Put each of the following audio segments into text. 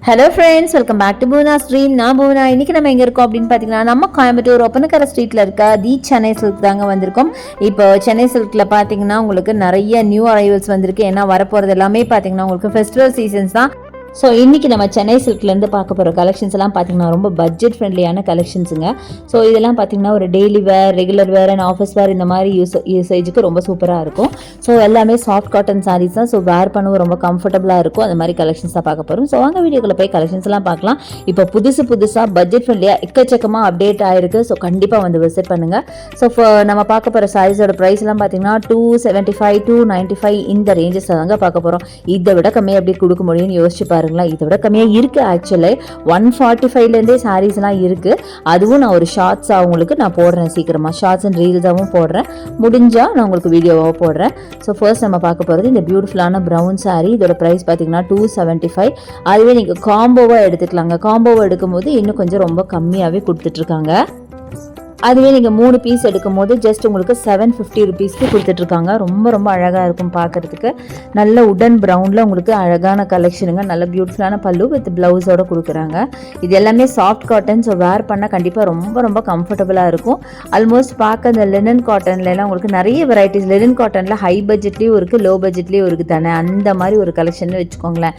Hello friends, welcome back to Poona stream. நான் பூனா. இன்றைக்கி நம்ம எங்கே இருக்கோம் அப்படின்னு பார்த்தீங்கன்னா, நம்ம கோயம்புத்தூர் ஒப்பனக்கரை ஸ்ட்ரீட்டில் இருக்க தி சென்னை சில்க் தாங்க வந்திருக்கோம். இப்போ சென்னை சில்கில் பார்த்தீங்கன்னா உங்களுக்கு நிறைய நியூ அரைவல்ஸ் வந்திருக்கு. ஏன்னா வரப்போகிறது எல்லாமே பார்த்தீங்கன்னா உங்களுக்கு ஃபெஸ்டிவல் சீசன்ஸ் தான். ஸோ இன்றைக்கி நம்ம சென்னை சில்க்லேருந்து பார்க்க போகிற கலெக்ஷன்ஸ் எல்லாம் பார்த்தீங்கன்னா ரொம்ப பட்ஜெட் ஃப்ரெண்ட்லியான கலெக்ஷன்ஸுங்க. ஸோ இதெல்லாம் பார்த்தீங்கன்னா ஒரு daily where, regular where and office wear இந்த மாதிரி யூசேஜுக்கு ரொம்ப சூப்பராக இருக்கும். ஸோ எல்லாமே சாஃப்ட் காட்டன் சாரீஸ் தான். ஸோ வேர் பண்ணவும் ரொம்ப கம்ஃபர்டபுளாக இருக்கும். அந்த மாதிரி கலெக்ஷன்ஸ் தான் பார்க்க போகிறோம். ஸோ வாங்க வீடியோக்குள்ள போய் கலெக்ஷன்ஸ் எல்லாம் பார்க்கலாம். இப்போ புதுசாக பட்ஜெட் ஃப்ரெண்ட்லியாக எக்கச்சக்கமாக அப்டேட் ஆயிருக்கு. ஸோ கண்டிப்பாக வந்து விசிட் பண்ணுங்கள். ஸோ நம்ம பார்க்க போகிற சாரீஸோட ப்ரைஸ் எல்லாம் பார்த்தீங்கன்னா 275 295 இந்த ரேஞ்சஸ் தாங்க பார்க்க போகிறோம். இதை விட கம்மியாக எப்படி கொடுக்க முடியும்னு யோசிச்சு பாருங்களா. இதை விட கம்மியாக இருக்குது. ஆக்சுவலி 145லேருந்தே சாரீஸ்லாம் இருக்குது. அதுவும் நான் ஒரு ஷார்ட்ஸாக உங்களுக்கு நான் போடுறேன் சீக்கிரமாக. ஷார்ட்ஸ் அண்ட் ரீல்ஸாகவும் போடுறேன். முடிஞ்சால் நான் உங்களுக்கு வீடியோவாக போடுறேன். ஸோ ஃபர்ஸ்ட் நம்ம பார்க்க போகிறது இந்த பியூட்டிஃபுல்லான ப்ரௌன் சாரீ. இதோட ப்ரைஸ் பார்த்தீங்கன்னா 275. அதுவே நீங்கள் காம்போவாக எடுத்துக்கலாங்க. காம்போவாக எடுக்கும்போது இன்னும் கொஞ்சம் ரொம்ப கம்மியாகவே கொடுத்துட்ருக்காங்க. அதுவே நீங்கள் 3 பீஸ் எடுக்கும் போது ஜஸ்ட் உங்களுக்கு 750 ருபீஸ்க்கு கொடுத்துட்ருக்காங்க. ரொம்ப அழகாக இருக்கும் பார்க்குறதுக்கு. நல்ல உடன் ப்ரௌனில் உங்களுக்கு அழகான கலெக்ஷனுங்க. நல்ல பியூட்டிஃபுல்லான பல்லு வித் ப்ளவுஸோட கொடுக்குறாங்க. இது எல்லாமே சாஃப்ட் காட்டன். ஸோ வேர் பண்ணால் கண்டிப்பாக ரொம்ப கம்ஃபர்டபுளாக இருக்கும். ஆல்மோஸ்ட் பார்க்க இந்த லினன் காட்டன்லாம் உங்களுக்கு நிறைய வெரைட்டிஸ். லினன் காட்டனில் ஹை பட்ஜெட்லேயும் இருக்குது, லோ பட்ஜெட்லேயும் இருக்குது தானே. அந்த மாதிரி ஒரு கலெக்ஷன் வச்சுக்கோங்களேன்.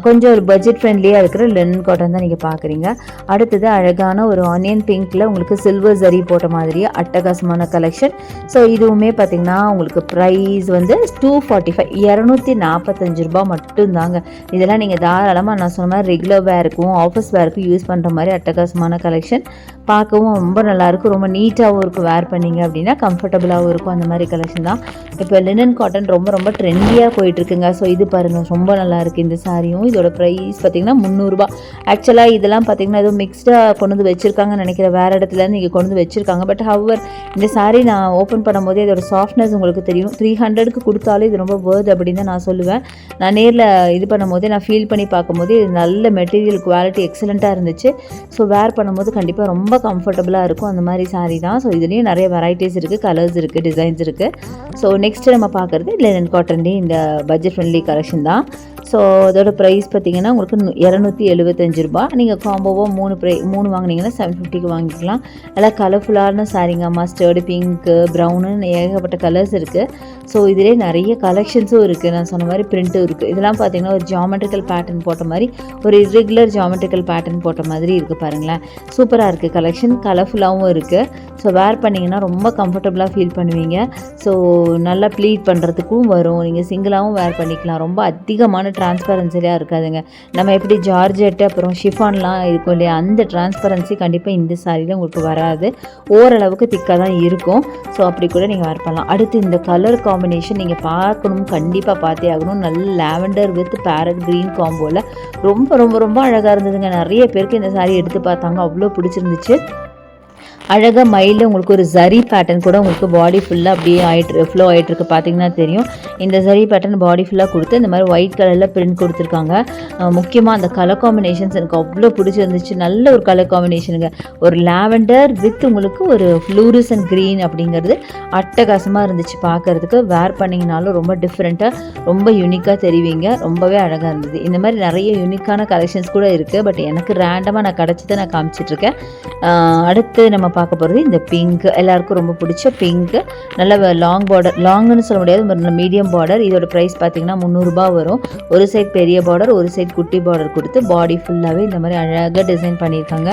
கொஞ்சம் ஒரு பட்ஜெட் ஃப்ரெண்ட்லியாக இருக்கிற லினன் காட்டன் தான் நீங்கள் பார்க்குறீங்க. அடுத்தது அழகான ஒரு ஆனியன் பிங்க்கில் உங்களுக்கு சில்வர் ஜரி போட்ட மாதிரியே அட்டகாசமான கலெக்ஷன். ஸோ இதுவுமே பார்த்தீங்கன்னா உங்களுக்கு ப்ரைஸ் வந்து 245 245 ரூபாய் மட்டும்தாங்க. இதெல்லாம் நீங்கள் தாராளமாக நான் சொன்ன மாதிரி ரெகுலர் வேருக்கும் ஆஃபீஸ் வேருக்கும் யூஸ் பண்ணுற மாதிரி அட்டகாசமான கலெக்ஷன். பார்க்கவும் ரொம்ப நல்லாயிருக்கும். ரொம்ப நீட்டாகவும் இருக்கும். வேர் பண்ணிங்க அப்படின்னா கம்ஃபர்டபுளாகவும் இருக்கும். அந்த மாதிரி கலெக்ஷன் தான். இப்போ லினன் காட்டன் ரொம்ப ட்ரெண்டியாக போயிட்டுருக்குங்க. ஸோ இது பாருங்கள், ரொம்ப நல்லாயிருக்கு இந்த சாரியும். இதோட ப்ரைஸ் பார்த்தீங்கன்னா 300 ரூபா. ஆக்சுவலாக இதெல்லாம் பார்த்தீங்கன்னா ஏதோ மிக்ஸ்டாக கொண்டு வந்து வச்சுருக்காங்கன்னு நினைக்கிறேன். வேறு இடத்துலேருந்து இங்கே கொண்டு வந்து வச்சுருக்காங்க. பட் ஹவர் இந்த சாரீ நான் ஓப்பன் பண்ணும் போதே இதோட சாஃப்ட்னஸ் உங்களுக்கு தெரியும். 300க்கு கொடுத்தாலும் இது ரொம்ப வேர்த் அப்படின்னு தான் நான் சொல்லுவேன். நான் நேரில் இது பண்ணும் போதே நான் ஃபீல் பண்ணி பார்க்கும்போது இது நல்ல மெட்டீரியல் குவாலிட்டி எக்ஸலண்ட்டாக இருந்துச்சு. ஸோ வேர் பண்ணும்போது கண்டிப்பாக ரொம்ப கம்ஃபர்டபுளாக இருக்கும். அந்த மாதிரி சாரீ தான். ஸோ இதுலேயும் நிறைய வெரைட்டிஸ் இருக்குது, கலர்ஸ் இருக்குது, டிசைன்ஸ் இருக்குது. ஸோ நெக்ஸ்ட்டு நம்ம பார்க்குறது லினன் காட்டன்லேயே இந்த பட்ஜெட் ஃப்ரெண்ட்லி கலெக்ஷன் தான். ஸோ அதோட ப்ரைஸ் பார்த்தீங்கன்னா உங்களுக்கு 275 ரூபா. நீங்கள் காம்போவோ 3 வாங்கினீங்கன்னா 750க்கு வாங்கிக்கலாம். எல்லாம் கலர்ஃபுல்லான சாரீங்க. மஸ்டர்டு, பிங்க்கு, ப்ரௌனுன்னு ஏகப்பட்ட கலர்ஸ் இருக்குது. ஸோ இதிலே நிறைய கலெக்ஷன்ஸும் இருக்குது. நான் சொன்ன மாதிரி பிரிண்ட்டும் இருக்குது. இதெல்லாம் பார்த்தீங்கன்னா ஒரு ஜாமெட்ரிக்கல் பேட்டர்ன் போட்ட மாதிரி, ஒரு இரெகுலர் ஜாமெட்ரிக்கல் பேட்டர்ன் போட்ட மாதிரி இருக்குது பாருங்களேன். சூப்பராக இருக்குது கலெக்ஷன். கலர்ஃபுல்லாகவும் இருக்குது. ஸோ வேர் பண்ணிங்கன்னா ரொம்ப கம்ஃபர்டபுளாக ஃபீல் பண்ணுவீங்க. ஸோ நல்லா ப்ளீட் பண்ணுறதுக்கும் வரும். நீங்கள் சிங்கிளாகவும் வேர் பண்ணிக்கலாம். ரொம்ப அதிகமான டிரான்ஸ்பரன்சியாக இருக்காதுங்க. நம்ம எப்படி ஜார்ஜெட்டு அப்புறம் ஷிஃபான்லாம் இருக்கும் இல்லையா, அந்த டிரான்ஸ்பரன்சி கண்டிப்பாக இந்த சாரியில் உங்களுக்கு வராது. ஓரளவுக்கு திக்காக தான் இருக்கும். ஸோ அப்படி கூட நீங்கள் வேர் பண்ணலாம். அடுத்து இந்த கலர் காம்பினேஷன் நீங்கள் பார்க்கணும், கண்டிப்பாக பார்த்தே ஆகணும். நல்ல லாவெண்டர் வித் பேரட் க்ரீன் காம்போவில் ரொம்ப அழகாக இருந்ததுங்க. நிறைய பேருக்கு இந்த சாரி எடுத்து பார்த்தாங்க, அவ்வளோ பிடிச்சிருந்துச்சு. அழகாக மயிலில் உங்களுக்கு ஒரு ஜரி பேட்டர்ன் கூட உங்களுக்கு பாடி ஃபுல்லாக அப்படியே ஃப்ளோ ஆகிட்டுருக்கு. பார்த்தீங்கன்னா தெரியும். இந்த ஜரி பேட்டர்ன் பாடி ஃபுல்லாக கொடுத்து இந்த மாதிரி ஒயிட் கலரில் பிரிண்ட் கொடுத்துருக்காங்க. முக்கியமாக அந்த கலர் காம்பினேஷன்ஸ் எனக்கு அவ்வளோ பிடிச்சிருந்துச்சு. நல்ல ஒரு கலர் காம்பினேஷனுங்க. ஒரு லாவெண்டர் வித் உங்களுக்கு ஒரு ஃப்ளூரசன்ட் க்ரீன் அப்படிங்கிறது அட்டகாசமாக இருந்துச்சு பார்க்குறதுக்கு. வேர் பண்ணிங்கனாலும் ரொம்ப டிஃப்ரெண்ட்டாக ரொம்ப யூனிக்காக தெரிவிங்க. ரொம்பவே அழகாக இருந்தது. இந்த மாதிரி நிறைய யூனிக்கான கலெக்ஷன்ஸ் கூட இருக்குது. பட் எனக்கு ரேண்டமாக நான் கிடச்சதை நான் காமிச்சிட்ருக்கேன். அடுத்து நம்ம பார்க்க போகிறது இந்த பிங்க். எல்லாருக்கும் ரொம்ப பிடிச்ச பிங்க். நல்ல லாங் பார்டர், லாங்குன்னு சொல்ல முடியாது, மீடியம் பார்டர். இதோட ப்ரைஸ் பார்த்தீங்கன்னா 300 ரூபா வரும். ஒரு சைட் பெரிய பார்டர், ஒரு சைட் குட்டி பார்டர் கொடுத்து பாடி ஃபுல்லாகவே இந்த மாதிரி அழகாக டிசைன் பண்ணியிருக்காங்க.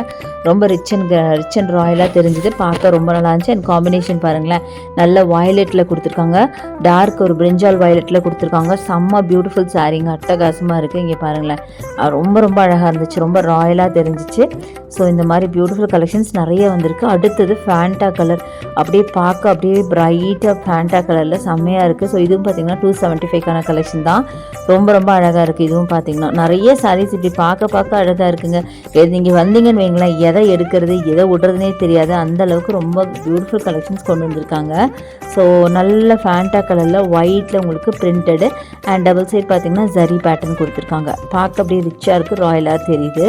ரொம்ப ரிச் அண்ட் ராயலாக தெரிஞ்சுது. பார்க்க ரொம்ப நல்லா இருந்துச்சு. அண்ட் காம்பினேஷன் பாருங்களேன். நல்ல வயலட்டில் கொடுத்துருக்காங்க. டார்க் ஒரு பிரிஞ்சால் வயலட்டில் கொடுத்துருக்காங்க. செம்ம பியூட்டிஃபுல் சாரீங்க. அட்டகாசமாக இருக்குது. இங்கே பாருங்களேன். ரொம்ப அழகாக இருந்துச்சு. ரொம்ப ராயலாக தெரிஞ்சிச்சு. ஸோ இந்த மாதிரி பியூட்டிஃபுல் கலெக்ஷன்ஸ் நிறைய வந்திருக்கு. அடுத்தது ஃபேண்டா கலர். அப்படியே பார்க்க அப்படியே பிரைட்டாக ஃபேண்டா கலரில் செம்மையாக இருக்குது. ஸோ இதுவும் பார்த்தீங்கன்னா 275க்கான கலெக்ஷன் தான். ரொம்ப அழகாக இருக்குது. இதுவும் பார்த்தீங்கன்னா நிறைய சாரீஸ் இப்படி பார்க்க அழகாக இருக்குங்க. நீங்கள் வந்தீங்கன்னு வைங்களேன், எதை எடுக்கிறது எதை விடுறதுனே தெரியாது. அந்த அளவுக்கு ரொம்ப பியூட்டிஃபுல் கலெக்ஷன்ஸ் கொண்டு வந்திருக்காங்க. ஸோ நல்ல ஃபேண்டா கலரில் ஒயிட்டில் உங்களுக்கு பிரிண்டடு அண்ட் டபுள் சைட் பார்த்தீங்கன்னா ஜரி பேட்டர்ன் கொடுத்துருக்காங்க. பார்க்க அப்படியே ரிச்சாக இருக்குது, ராயலாக தெரியுது.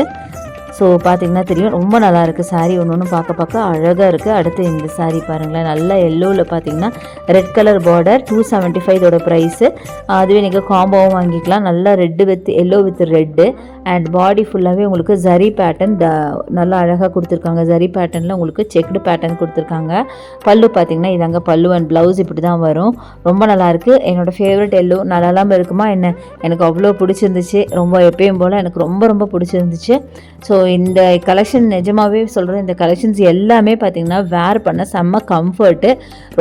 ஸோ பார்த்திங்கன்னா தெரியும் ரொம்ப நல்லா இருக்குது சாரீ. ஒன்று பார்க்க அழகாக இருக்குது. அடுத்து இந்த சாரீ பாருங்களேன், நல்லா எல்லோவில் பார்த்திங்கன்னா ரெட் கலர் பார்டர், 275 இதோட ப்ரைஸு. அதுவே நீங்கள் காம்போவும் வாங்கிக்கலாம். நல்லா red with yellow with red and body ஃபுல்லாகவே உங்களுக்கு ஜரி பேட்டர்ன் நல்லா அழகாக கொடுத்துருக்காங்க. ஜரி பேட்டர்னில் உங்களுக்கு செக்டு பேட்டர்ன் கொடுத்துருக்காங்க. பல்லு பார்த்திங்கன்னா இதாங்க பல்லு அண்ட் ப்ளவுஸ் இப்படி தான் வரும். ரொம்ப நல்லாயிருக்கு. என்னோடய ஃபேவரட் எல்லோ நல்லாலாம் இருக்குமா என்ன, எனக்கு அவ்வளோ பிடிச்சிருந்துச்சு. ரொம்ப எப்பயும் போல் எனக்கு ரொம்ப ரொம்ப பிடிச்சிருந்துச்சு. ஸோ இந்த கலெக்ஷன் நிஜமாகவே சொல்கிறேன், இந்த கலெக்ஷன்ஸ் எல்லாமே பார்த்திங்கன்னா வேர் பண்ண செம்ம கம்ஃபர்ட்டு,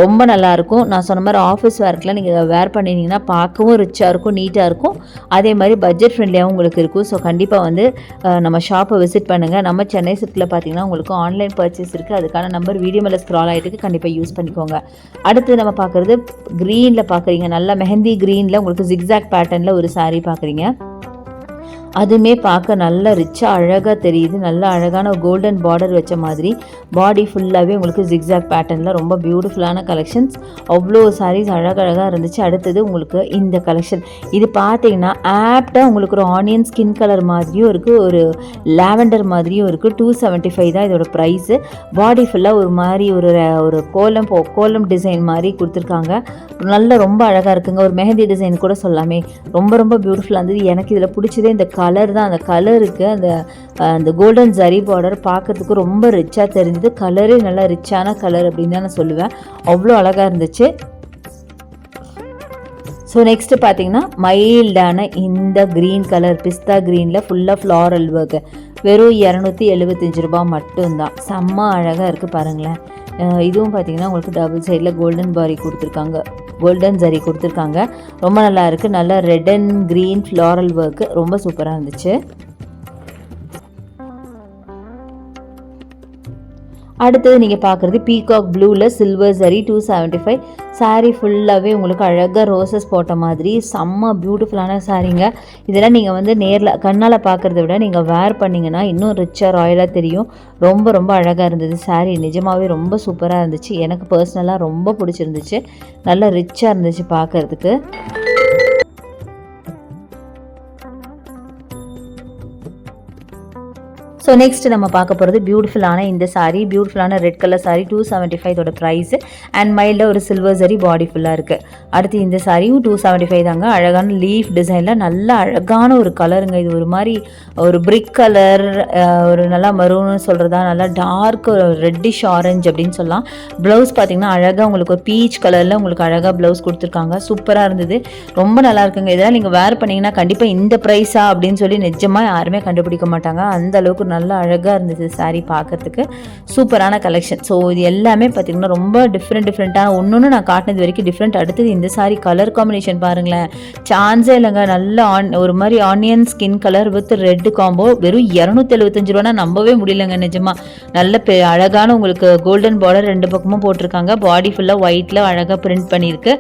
ரொம்ப நல்லாயிருக்கும். நான் சொன்ன மாதிரி ஆஃபீஸ் வேர்க்கெலாம் நீங்கள் வேர் பண்ணினீங்கன்னா பார்க்கவும் ரிச்சாக இருக்கும், நீட்டாக இருக்கும். அதே மாதிரி பட்ஜெட் ஃப்ரெண்ட்லியாகவும் உங்களுக்கு இருக்கும். ஸோ கண்டிப்பாக வந்து நம்ம ஷாப்பை விசிட் பண்ணுங்கள். நம்ம சென்னை சில்கில் பார்த்திங்கன்னா உங்களுக்கு ஆன்லைன் பர்ச்சேஸ் இருக்குது. அதுக்கான நம்பர் வீடியோ மேலே ஸ்க்ரால் ஆகிட்டு கண்டிப்பாக யூஸ் பண்ணிக்கோங்க. அடுத்து நம்ம பார்க்குறது க்ரீனில் பார்க்குறீங்க, நல்லா மெஹந்தி க்ரீனில் உங்களுக்கு ஜிக்ஸாக் பேட்டர்னில் ஒரு சாரீ பார்க்குறீங்க. அதுவுமே பார்க்க நல்லா ரிச்சாக அழகாக தெரியுது. நல்ல அழகான கோல்டன் பார்டர் வச்ச மாதிரி பாடி ஃபுல்லாகவே உங்களுக்கு ஜிக்ஸாக் பேட்டர்னில் ரொம்ப பியூட்டிஃபுல்லான கலெக்ஷன்ஸ். அவ்வளோ சாரீஸ் அழகழகாக இருந்துச்சு. அடுத்தது உங்களுக்கு இந்த கலெக்ஷன், இது பார்த்தீங்கன்னா ஆப்டாக உங்களுக்கு ஒரு ஆனியன் ஸ்கின் கலர் மாதிரியும் இருக்குது, ஒரு லாவெண்டர் மாதிரியும் இருக்குது. 275 தான் இதோட ப்ரைஸு. பாடி ஃபுல்லாக ஒரு மாதிரி ஒரு கோலம் டிசைன் மாதிரி கொடுத்துருக்காங்க. நல்லா ரொம்ப அழகாக இருக்குங்க. ஒரு மெஹந்தி டிசைன் கூட சொல்லாமே, ரொம்ப ரொம்ப பியூட்டிஃபுல்லாக இருந்தது. எனக்கு இதில் பிடிச்சதே இந்த கலர் தான். அந்த கலருக்கு அந்த கோல்டன் ஜரி பார்டர் பார்க்கறதுக்கு ரொம்ப ரிச்சாக தெரிஞ்சுது. கலரே நல்லா ரிச்சான கலர் அப்படின்னு தான் நான் சொல்லுவேன். அவ்வளோ அழகாக இருந்துச்சு. ஸோ நெக்ஸ்ட்டு பார்த்தீங்கன்னா மைல்டான இந்த க்ரீன் கலர் பிஸ்தா க்ரீனில் ஃபுல்லாக ஃப்ளாரல் ஒர்க், வெறும் 275 ரூபா மட்டும்தான். செம்ம அழகாக இருக்குது பாருங்களேன். இதுவும் பார்த்தீங்கன்னா உங்களுக்கு டபுள் சைடில் கோல்டன் ஜரி கொடுத்துருக்காங்க. ரொம்ப நல்லா இருக்குது. நல்லா red and green floral work ரொம்ப சூப்பராக இருந்துச்சு. அடுத்தது நீங்கள் பார்க்குறது பீகாக் ப்ளூவில் சில்வர் சரி 275 சாரீ ஃபுல்லாகவே உங்களுக்கு அழகாக ரோசஸ் போட்ட மாதிரி செம்ம பியூட்டிஃபுல்லான சாரீங்க. இதெல்லாம் நீங்கள் வந்து நேரில் கண்ணால் பார்க்குறத விட நீங்கள் வேர் பண்ணிங்கன்னா இன்னும் ரிச்சாக ராயலாக தெரியும். ரொம்ப ரொம்ப அழகாக இருந்தது சாரீ. நிஜமாகவே ரொம்ப சூப்பராக இருந்துச்சு. எனக்கு பர்சனலாக ரொம்ப பிடிச்சிருந்துச்சு. நல்லா ரிச்சாக இருந்துச்சு பார்க்குறதுக்கு. ஸோ நெக்ஸ்ட் நம்ம பார்க்க போகிறது பியூட்டிஃபுல்லான இந்த சாரீ, பியூட்டிஃபுல்லான ரெட் கலர் சாரீ 275 இதோட ப்ரைஸு அண்ட் மைல்டாக ஒரு சில்வர் சரி பாடி ஃபுல்லாக இருக்குது. அடுத்து இந்த சாரியும் 275 தாங்க. அழகான லீஃப் டிசைனில் நல்ல அழகான ஒரு கலருங்க. இது ஒரு மாதிரி ஒரு பிரிக் கலர், ஒரு நல்லா மரூன்னு சொல்கிறதா, நல்லா டார்க் ரெட்டிஷ் ஆரஞ்சு அப்படின்னு சொல்லலாம். ப்ளவுஸ் பார்த்திங்கன்னா அழகாக உங்களுக்கு ஒரு பீச் கலரில் உங்களுக்கு அழகாக ப்ளவுஸ் கொடுத்துருக்காங்க. சூப்பராக இருந்தது, ரொம்ப நல்லா இருக்குங்க. இதெல்லாம் நீங்கள் வேர் பண்ணிங்கன்னா கண்டிப்பாக இந்த ப்ரைஸா அப்படின்னு சொல்லி நிஜமாக யாருமே கண்டுபிடிக்க மாட்டாங்க. அந்த அளவுக்கு நல்லா அழகாக இருந்தது சாரீ பார்க்கறதுக்கு. சூப்பரான கலெக்ஷன். ஸோ இது எல்லாமே பார்த்திங்கன்னா ரொம்ப டிஃப்ரெண்ட்டான ஒன்று நான் காட்டினது வரைக்கும் டிஃப்ரெண்ட். அடுத்தது இந்த சாரீ கலர் காம்பினேஷன் பாருங்களேன், சான்ஸே இல்லைங்க. நல்ல ஒரு மாதிரி onion skin colour with red combo, வெறும் 275 ரூபானா நம்பவே முடியலங்க நிஜமா. நல்ல அழகான உங்களுக்கு கோல்டன் பார்டர் 2 பக்கமும் போட்டிருக்காங்க. பாடி ஃபுல்லாக ஒயிட்டில் அழகாக பிரிண்ட் பண்ணியிருக்கு.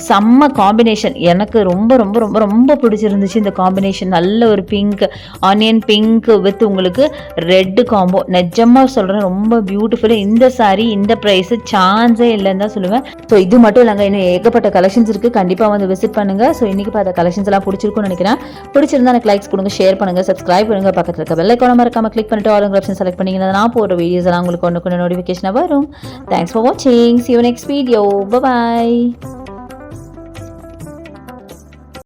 செம்ம காம்பினேஷன். எனக்கு ரொம்ப ரொம்ப ரொம்ப ரொம்ப பிடிச்சிருந்துச்சு இந்த காம்பினேஷன். நல்ல ஒரு பிங்க், ஆனியன் பிங்க் வித் உங்களுக்கு ரெட் காம்போ. நிஜமாக சொல்கிறேன், ரொம்ப பியூட்டிஃபுல்லு. இந்த சாரீ இந்த ப்ரைஸு சான்ஸே இல்லைன்னு தான் சொல்லுவேன். ஸோ இது மட்டும் இல்லைங்க, இன்னும் ஏகப்பட்ட கலெக்ஷன்ஸ் இருக்குது. கண்டிப்பாக வந்து விசிட் பண்ணுங்கள். ஸோ இன்றைக்கி பார்த்த கலெக்ஷன்ஸ் எல்லாம் பிடிச்சிருக்குன்னு நினைக்கிறேன். பிடிச்சிருந்தா எனக்கு லைக்ஸ் கொடுங்க, ஷேர் பண்ணுங்கள், சப்ஸ்கிரைப் பண்ணுங்கள். பக்கத்தில் இருக்க பெல் ஐகானை மறக்காம கிளிக் பண்ணிட்டு ஆல் ஆப்ஷன் செலக்ட் பண்ணிங்கன்னா நான் போடுற வீடியோஸ் எல்லாம் உங்களுக்கு ஒன்று நோட்டிஃபிகேஷனாக வரும். தேங்க்ஸ் ஃபார் வாட்சிங். See you next video. Bye bye.